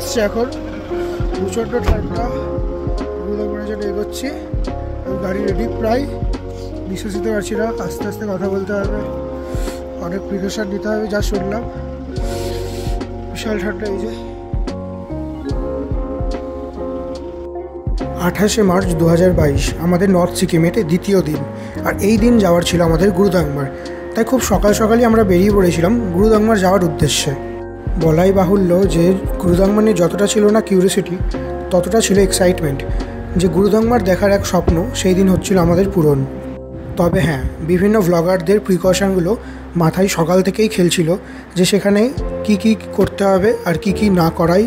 আসছে এখন প্রচণ্ড ঠান্ডা, গুরুদাঙ্গার জন্য এগোচ্ছি। গাড়ি রেডি প্রায়, নিঃশ্বাস নিতে পারছি না, আস্তে আস্তে কথা বলতে হবে, অনেক প্রিকশন নিতে হবে যা শুনলাম। বিশাল ঠান্ডা। এই যে 28শে মার্চ 2022 আমাদের নর্থ সিকিমের দ্বিতীয় দিন, আর এই দিন যাওয়ার ছিল আমাদের গুরুদাংমার। তাই খুব সকাল সকালই আমরা বেরিয়ে পড়েছিলাম গুরুদাংমার যাওয়ার উদ্দেশ্যে। বলাই বাহুল্য যে গুরুদাংমার নিয়ে যতটা ছিল না কিউরিয়াসিটি, ততটা ছিল এক্সাইটমেন্ট যে গুরুদাংমার দেখার এক স্বপ্ন সেই দিন হচ্ছিল আমাদের পূরণ। তবে হ্যাঁ, বিভিন্ন ভ্লগারদের প্রিকশনগুলো মাথায় সকাল থেকেই খেলছিল যে সেখানে কি কি করতে হবে আর কি কি না করাই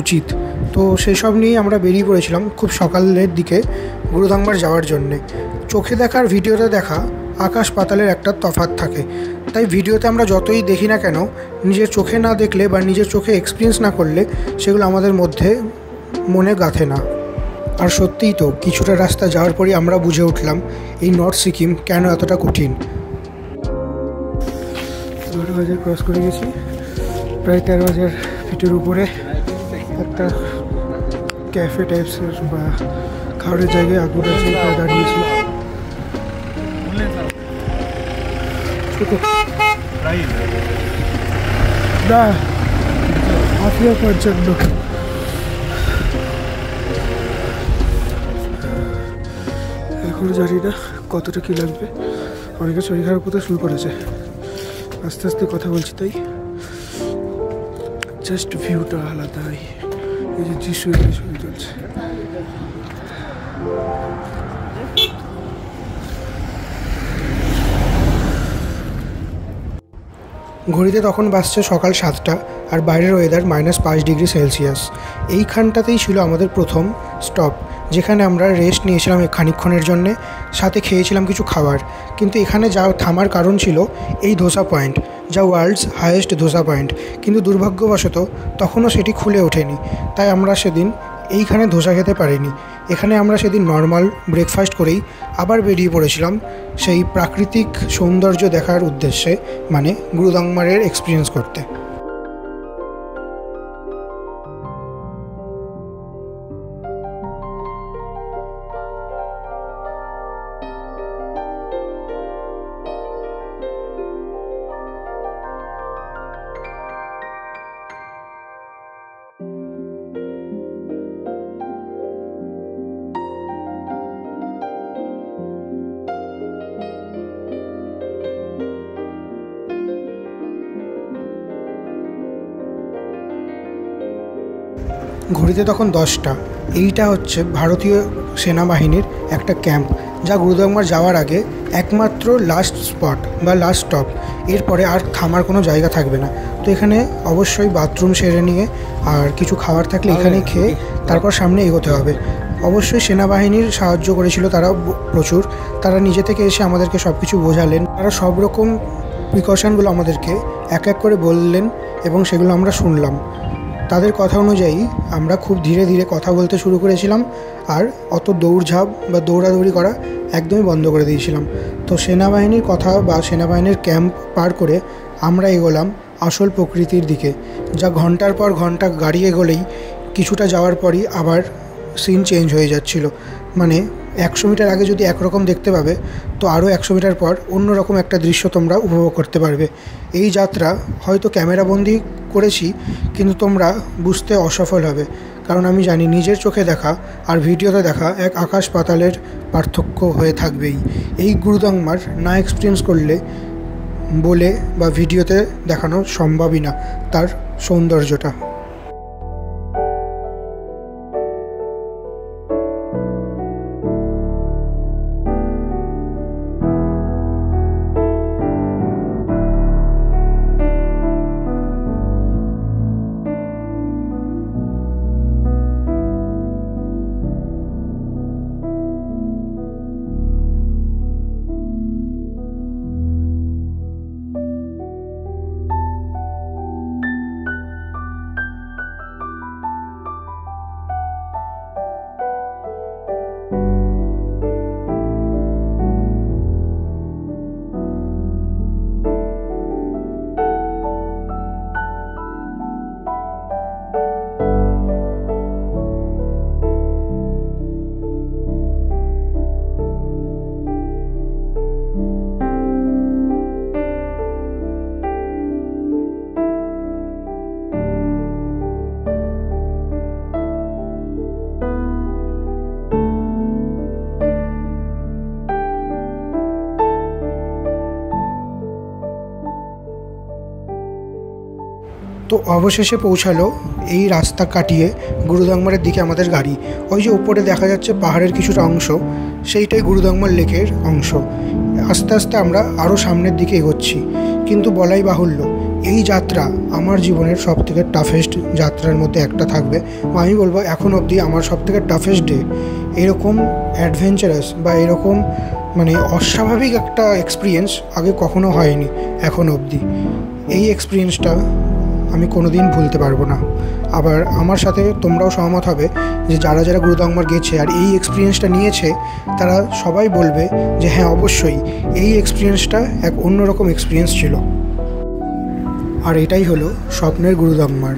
উচিত। তো সেই সব নিয়েই আমরা বেরিয়ে পড়েছিলাম খুব সকালের দিকে গুরুদাংমার যাওয়ার জন্যে। চোখে দেখার ভিডিওতে দেখা আকাশ পাতালের একটা তফাৎ থাকে, তাই ভিডিওতে আমরা যতই দেখি না কেন, নিজের চোখে না দেখলে বা নিজের চোখে এক্সপিরিয়েন্স না করলে সেগুলো আমাদের মধ্যে মনে গাঁথে না। আর সত্যিই তো কিছুটা রাস্তা যাওয়ার পরই আমরা বুঝে উঠলাম এই নর্থ সিকিম কেন এতটা কঠিন। 12,000 ক্রস করে গেছি, প্রায় 13,000 ফিটের উপরে একটা ক্যাফে টাইপসের বা খাবারের জায়গায় আগুন আছে, দাঁড়িয়েছি। না মাফিয়া পর্যন্ত এখন জানি না কতটা কী লাগবে। অনেকে শরীর খারাপ করতে শুরু করেছে, আস্তে আস্তে কথা বলছি তাই জাস্ট ভিউটা আলাদাই। এই যে দৃশ্য ছবি চলছে। ঘড়িতে তখন বাজছে সকাল 7টা, আর বাইরের ওয়েদার -5 ডিগ্রি সেলসিয়াস। এইখানটাতেই ছিল আমাদের প্রথম স্টপ, যেখানে আমরা রেস্ট নিয়েছিলাম খানিকক্ষণের জন্যে, সাথে খেয়েছিলাম কিছু খাবার। কিন্তু এখানে যা থামার কারণ ছিল এই ধোসা পয়েন্ট, যা ওয়ার্ল্ডস হাইয়েস্ট ধোসা পয়েন্ট, কিন্তু দুর্ভাগ্যবশত তখনও সেটি খুলে ওঠেনি, তাই আমরা সেদিন এইখানে ধোসা খেতে পারিনি। এখানে আমরা সেদিন নর্মাল ব্রেকফাস্ট করেই আবার বেরিয়ে পড়েছিলাম সেই প্রাকৃতিক সৌন্দর্য দেখার উদ্দেশ্যে, মানে গুরুদাংমারের এক্সপিরিয়েন্স করতে। ঘড়িতে তখন 10টা। এইটা হচ্ছে ভারতীয় সেনাবাহিনীর একটা ক্যাম্প, যা গুরুদাংমার যাওয়ার আগে একমাত্র লাস্ট স্পট বা লাস্ট স্টপ। এরপরে আর থামার কোনো জায়গা থাকবে না। তো এখানে অবশ্যই বাথরুম সেরে নিয়ে আর কিছু খাবার থাকলে এখানেই খেয়ে তারপর সামনে এগোতে হবে। অবশ্যই সেনাবাহিনীর সাহায্য করেছিল তারা প্রচুর, তারা নিজে থেকে এসে আমাদেরকে সব কিছু বোঝালেন। তারা সব রকম প্রিকশনগুলো আমাদেরকে এক এক করে বললেন এবং সেগুলো আমরা শুনলাম। তাদের কথা অনুযায়ী আমরা খুব ধীরে ধীরে কথা বলতে শুরু করেছিলাম, আর অত দৌড়ঝাঁপ বা দৌড়াদৌড়ি করা একদমই বন্ধ করে দিয়েছিলাম। তো সেনাবাহিনীর কথা বা সেনাবাহিনীর ক্যাম্প পার করে আমরা এগোলাম আসল প্রকৃতির দিকে, যা ঘন্টার পর ঘন্টা গাড়ি এগোলেই কিছুটা যাওয়ার পরই আবার সিন চেঞ্জ হয়ে যাচ্ছিল। মানে 100 মিটার আগে যদি একরকম দেখতে পাবে, তো আরও 100 মিটার পর অন্যরকম একটা দৃশ্য তোমরা উপভোগ করতে পারবে। এই যাত্রা হয়তো ক্যামেরাবন্দি করেছি, কিন্তু তোমরা বুঝতে অসফল হবে, কারণ আমি জানি নিজের চোখে দেখা আর ভিডিওতে দেখা এক আকাশ পাতালের পার্থক্য হয়ে থাকবেই। এই গুরুদাংমার না এক্সপিরিয়েন্স করলে বলে বা ভিডিওতে দেখানো সম্ভবই না তার সৌন্দর্যটা। তো অবশেষে পৌঁছালো এই রাস্তা কাটিয়ে গুরুদাংমারের দিকে আমাদের গাড়ি। ওই যে উপরে দেখা যাচ্ছে পাহাড়ের কিছুটা অংশ, সেইটাই গুরুদাংমার লেকের অংশ। আস্তে আস্তে আমরা আরও সামনের দিকে এগোচ্ছি। কিন্তু বলাই বাহুল্য, এই যাত্রা আমার জীবনের সবথেকে টাফেস্ট যাত্রার মধ্যে একটা থাকবে। আমি বলবো এখন অবধি আমার সবথেকে টাফেস্ট ডে। এরকম অ্যাডভেঞ্চারাস বা এরকম মানে অস্বাভাবিক একটা এক্সপিরিয়েন্স আগে কখনো হয়নি এখন অবধি। এই এক্সপিরিয়েন্সটা আমি কোনো দিন ভুলতে পারবো না। আবার আমার সাথে তোমরাও সহমত হবে যে যারা যারা গুরুদাংমার গেছে আর এই এক্সপিরিয়েন্সটা নিয়েছে, তারা সবাই বলবে যে হ্যাঁ অবশ্যই এই এক্সপিরিয়েন্সটা এক অন্যরকম এক্সপিরিয়েন্স ছিল। আর এটাই হলো স্বপ্নের গুরুদাংমার।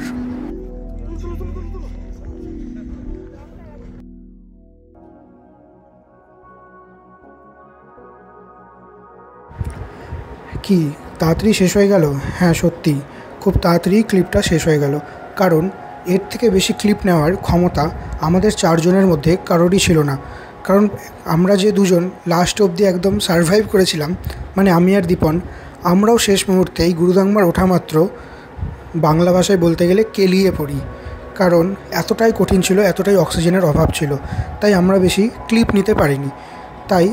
কি তাড়াতাড়ি শেষ হয়ে গেল? হ্যাঁ সত্যি খুব তাড়াতাড়ি ক্লিপটা শেষ হয়ে গেল, কারণ এর থেকে বেশি ক্লিপ নেওয়ার ক্ষমতা আমাদের চারজনের মধ্যে কারোরই ছিল না। কারণ আমরা যে দুজন লাস্ট অবধি একদম সারভাইভ করেছিলাম, মানে আমি আর দীপন, আমরাও শেষ মুহূর্তে এই গুরুদাংমার ওঠা মাত্র বাংলা ভাষায় বলতে গেলে কেলিয়ে পড়ি। কারণ এতটাই কঠিন ছিল, এতটাই অক্সিজেনের অভাব ছিল, তাই আমরা বেশি ক্লিপ নিতে পারিনি। তাই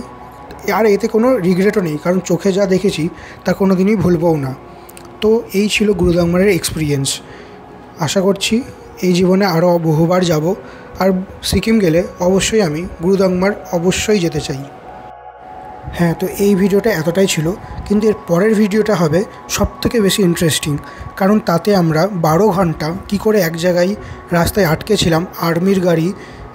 আর এতে কোনো রিগ্রেটও নেই, কারণ চোখে যা দেখেছি তা কোনো দিনই ভুলবও না। তো এই ছিল গুরুদাংমারের এক্সপিরিয়েন্স। আশা করছি এই জীবনে আরও বহুবার যাব, আর সিকিম গেলে অবশ্যই আমি গুরুদাংমার অবশ্যই যেতে চাই। হ্যাঁ, তো এই ভিডিওটা এতটাই ছিল, কিন্তু এর পরের ভিডিওটা হবে সবথেকে বেশি ইন্টারেস্টিং, কারণ তাতে আমরা 12 ঘন্টা কী করে এক জায়গায় রাস্তায় আটকে ছিলাম আর্মির গাড়ি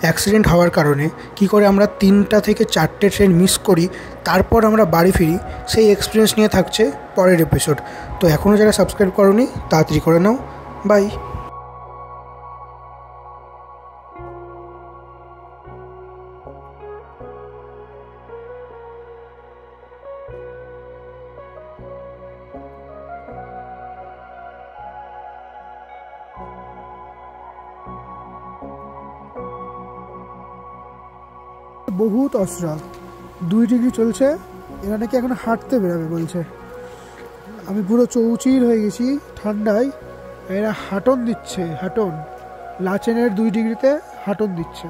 অ্যাক্সিডেন্ট হওয়ার কারণে, কি করে আমরা 3টা থেকে 4টে ট্রেন মিস করি, তারপর আমরা বাড়ি ফিরি, সেই এক্সপিরিয়েন্স নিয়ে থাকছে পরের এপিসোড। তো এখনও যারা সাবস্ক্রাইব করোনি তাড়াতাড়ি করে নাও। বাই। বহুত অসরা 2 ডিগ্রি চলছে, এরা নাকি এখন হাঁটতে বেরোবে বলছে। আমি পুরো চৌচির হয়ে গেছি ঠান্ডায়, এরা হাঁটন দিচ্ছে, হাঁটন লাচেনের 2 ডিগ্রিতে হাঁটন দিচ্ছে।